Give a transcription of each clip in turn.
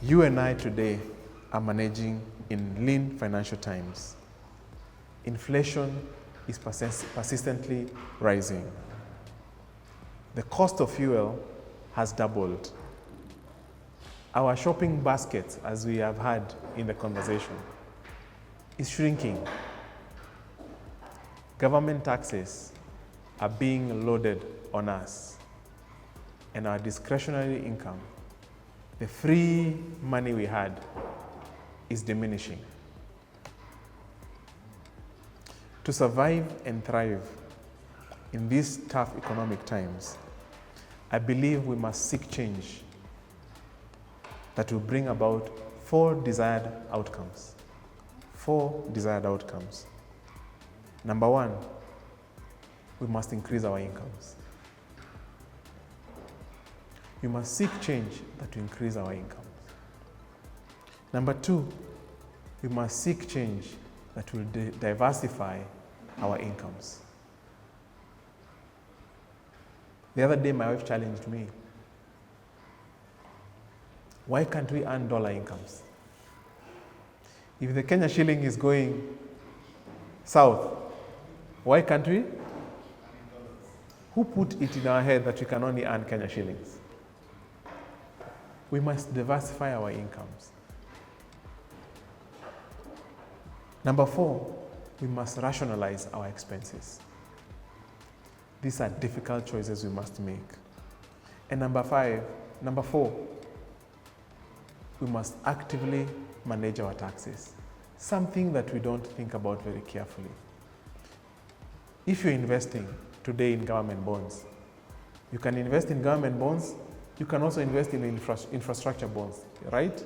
You and I today are managing in lean financial times. Inflation is persistently rising. The cost of fuel has doubled. Our shopping basket, as we have had in the conversation, is shrinking. Government taxes are being loaded on us, and our discretionary income, the free money we had, is diminishing. To survive and thrive in these tough economic times, I believe we must seek change that will bring about four desired outcomes. Number one, we must increase our incomes. We must seek change that will increase our incomes. Number two, we must seek change that will diversify our incomes. The other day, my wife challenged me. Why can't we earn dollar incomes? If the Kenya shilling is going south, why can't we? Who put it in our head that we can only earn Kenya shillings? We must diversify our incomes. Number four, we must rationalize our expenses. These are difficult choices we must make. And number four, we must actively manage our taxes, something that we don't think about very carefully. If you're investing today in government bonds, you can invest in government bonds, you can also invest in infrastructure bonds, right?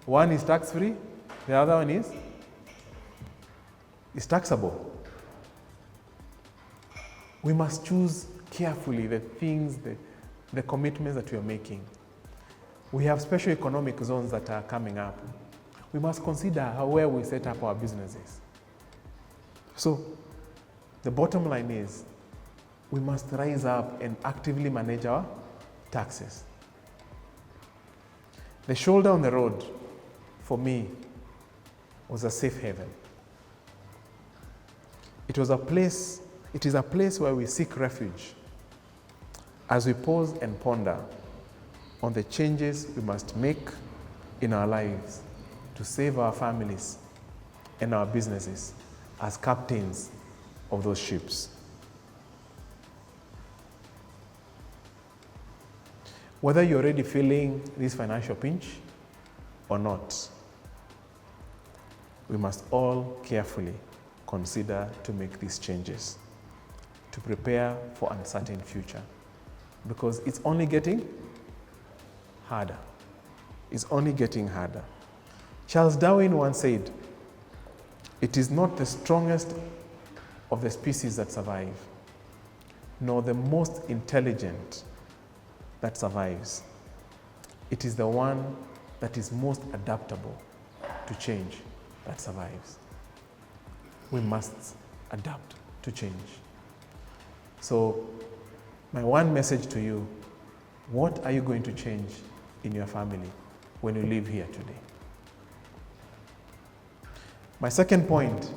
One is tax-free, the other one is taxable. We must choose carefully the things, the commitments that we are making. We have special economic zones that are coming up. We must consider where we set up our businesses. So, the bottom line is, we must rise up and actively manage our taxes. The shoulder on the road, for me, was a safe haven. It is a place where we seek refuge as we pause and ponder on the changes we must make in our lives to save our families and our businesses as captains of those ships. Whether you're already feeling this financial pinch or not, we must all carefully consider to make these changes to prepare for an uncertain future, because it's only getting harder. It's only getting harder. Charles Darwin once said, "It is not the strongest of the species that survive, nor the most intelligent that survives. It is the one that is most adaptable to change that survives." We must adapt to change. So, my one message to you, what are you going to change in your family when you leave here today? My second point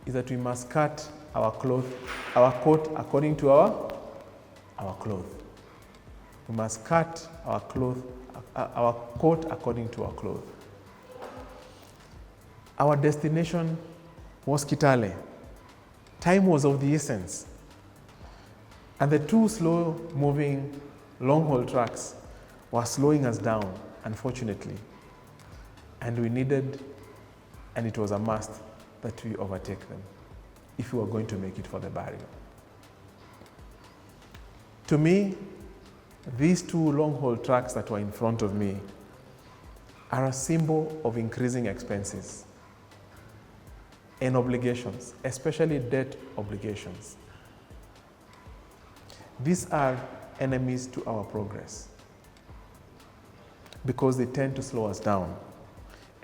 is that we must cut our coat according to our cloth. We must cut our coat according to our cloth. Our destination was Kitale. Time was of the essence. And the two slow-moving long-haul trucks were slowing us down, unfortunately. And it was a must that we overtake them if we were going to make it for the burial. To me, these two long-haul trucks that were in front of me are a symbol of increasing expenses and obligations, especially debt obligations. These are enemies to our progress because they tend to slow us down,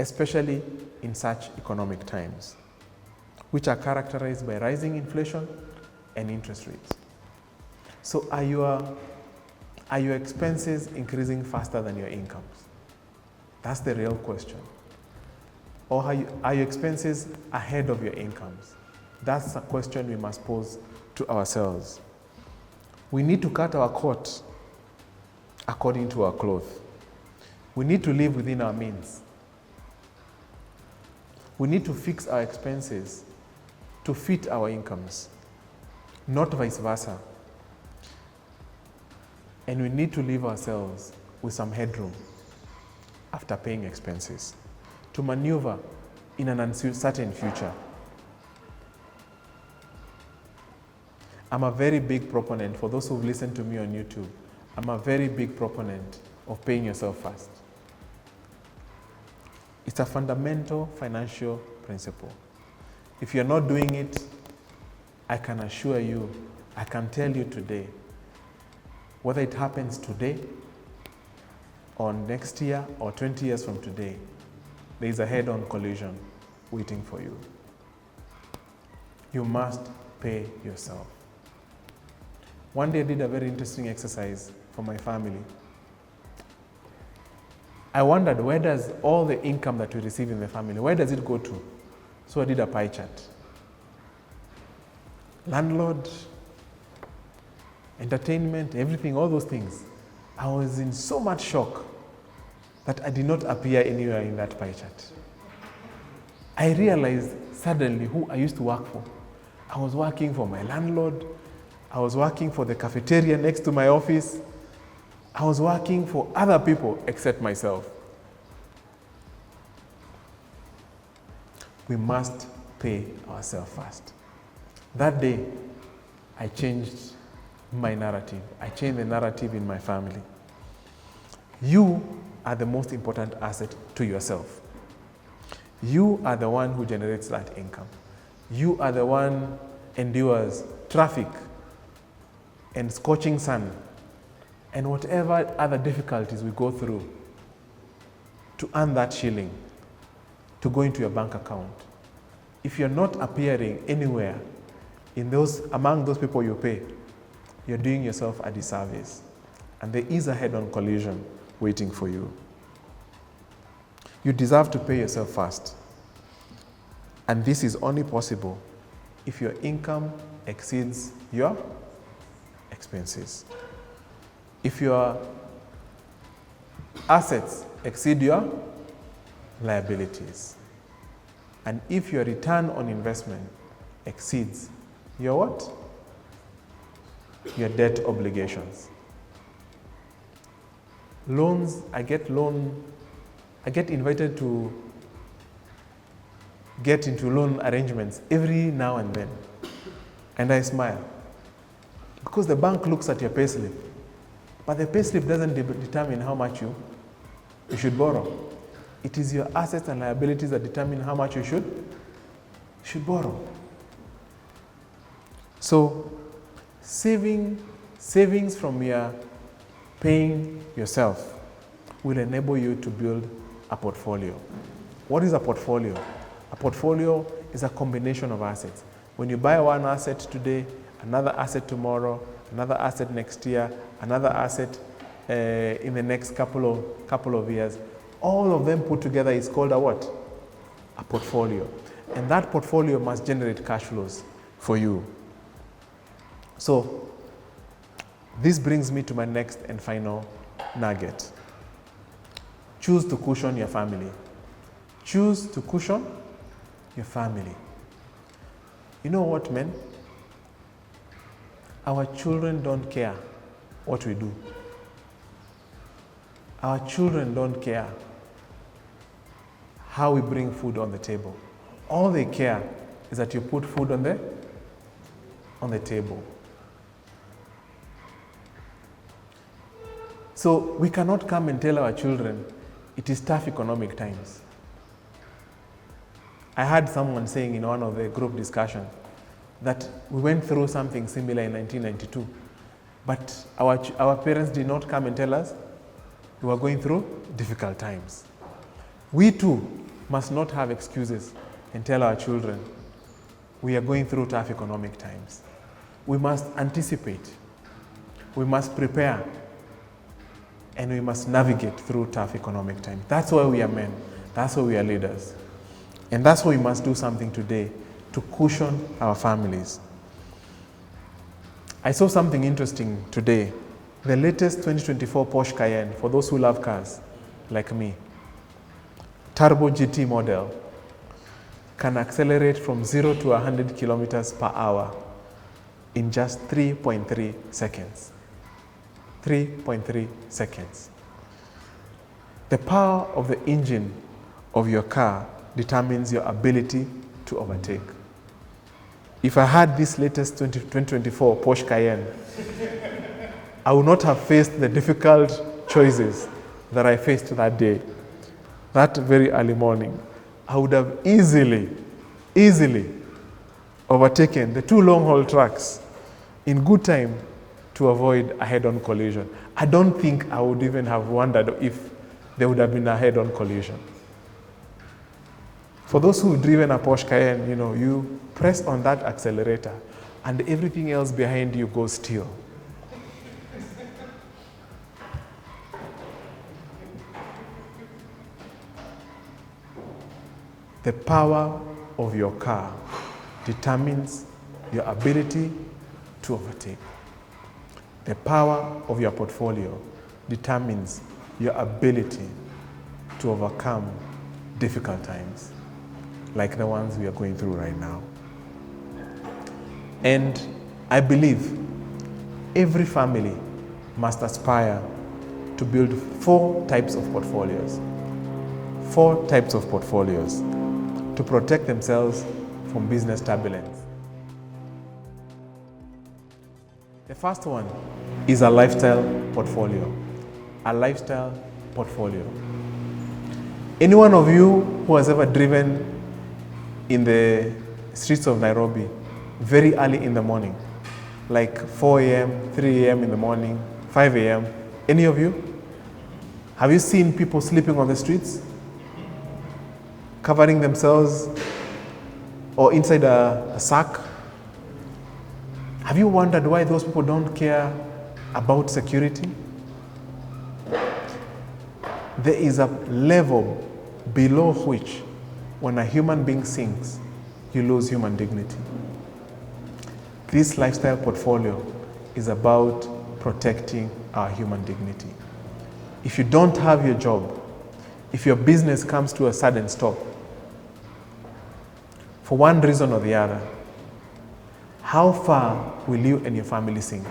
especially in such economic times, which are characterized by rising inflation and interest rates. So are your expenses increasing faster than your incomes? That's the real question. Or are your expenses ahead of your incomes? That's a question we must pose to ourselves. We need to cut our coat according to our cloth. We need to live within our means. We need to fix our expenses to fit our incomes, not vice versa. And we need to leave ourselves with some headroom after paying expenses to maneuver in an uncertain future. I'm a very big proponent, for those who've listened to me on YouTube, I'm a very big proponent of paying yourself first. It's a fundamental financial principle. If you're not doing it, I can assure you, I can tell you today, whether it happens today or next year or 20 years from today, there is a head-on collision waiting for you. You must pay yourself. One day I did a very interesting exercise for my family. I wondered, where does all the income that we receive in the family, where does it go to? So I did a pie chart. Landlord, entertainment, everything, all those things. I was in so much shock that I did not appear anywhere in that pie chart. I realized suddenly who I used to work for. I was working for my landlord. I was working for the cafeteria next to my office. I was working for other people except myself. We must pay ourselves first. That day, I changed my narrative. I changed the narrative in my family. You are the most important asset to yourself. You are the one who generates that income. You are the one endures traffic and scorching sun and whatever other difficulties we go through to earn that shilling, to go into your bank account. If you're not appearing anywhere among those people you pay, you're doing yourself a disservice. And there is a head-on collision waiting for you. You deserve to pay yourself first. And this is only possible if your income exceeds your expenses. If your assets exceed your liabilities. And if your return on investment exceeds your what? Your debt obligations. Loans, I get invited to get into loan arrangements every now and then. And I smile. Because the bank looks at your payslip. But the payslip doesn't determine how much you should borrow. It is your assets and liabilities that determine how much you should borrow. So, savings from your paying yourself will enable you to build a portfolio. What is a portfolio? A portfolio is a combination of assets. When you buy one asset today, another asset tomorrow, another asset next year, another asset in the next couple of years, all of them put together is called a what? A portfolio. And that portfolio must generate cash flows for you. So, this brings me to my next and final nugget. Choose to cushion your family. Choose to cushion your family. You know what, men? Our children don't care what we do. Our children don't care how we bring food on the table. All they care is that you put food on the table. So we cannot come and tell our children it is tough economic times. I heard someone saying in one of the group discussions that we went through something similar in 1992, but our parents did not come and tell us we were going through difficult times. We too must not have excuses and tell our children we are going through tough economic times. We must anticipate, we must prepare, and we must navigate through tough economic times. That's why we are men, that's why we are leaders. And that's why we must do something today to cushion our families. I saw something interesting today. The latest 2024 Porsche Cayenne, for those who love cars, like me, turbo GT model, can accelerate from 0 to 100 kilometers per hour in just 3.3 seconds. 3.3 seconds. The power of the engine of your car determines your ability to overtake. If I had this latest 2024 Porsche Cayenne, I would not have faced the difficult choices that I faced that day. That very early morning, I would have easily overtaken the 2 long-haul trucks in good time to avoid a head-on collision. I don't think I would even have wondered if there would have been a head-on collision. For those who've driven a Porsche Cayenne, you press on that accelerator and everything else behind you goes still. The power of your car determines your ability to overtake. The power of your portfolio determines your ability to overcome difficult times, like the ones we are going through right now. And I believe every family must aspire to build 4 types of portfolios. 4 types of portfolios to protect themselves from business turbulence. The first one is a lifestyle portfolio. A lifestyle portfolio. Any one of you who has ever driven in the streets of Nairobi very early in the morning, like 4 a.m., 3 a.m. in the morning, 5 a.m., any of you? Have you seen people sleeping on the streets? Covering themselves or inside a sack? Have you wondered why those people don't care about security? There is a level below which, when a human being sinks, you lose human dignity. This lifestyle portfolio is about protecting our human dignity. If you don't have your job, if your business comes to a sudden stop, for one reason or the other, how far will you and your family sink?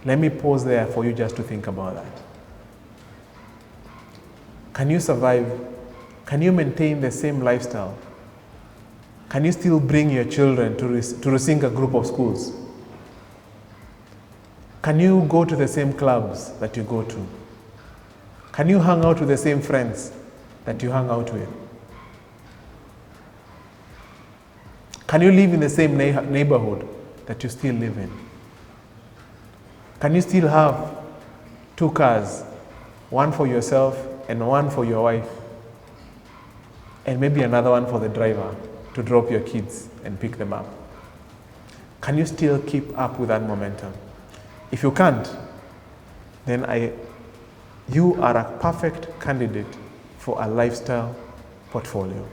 Let me pause there for you just to think about that. Can you survive? Can you maintain the same lifestyle? Can you still bring your children to Rusinga group of schools? Can you go to the same clubs that you go to? Can you hang out with the same friends that you hang out with? Can you live in the same neighborhood that you still live in? Can you still have 2 cars, one for yourself and one for your wife, and maybe another one for the driver to drop your kids and pick them up? Can you still keep up with that momentum? If you can't, then you are a perfect candidate for a lifestyle portfolio.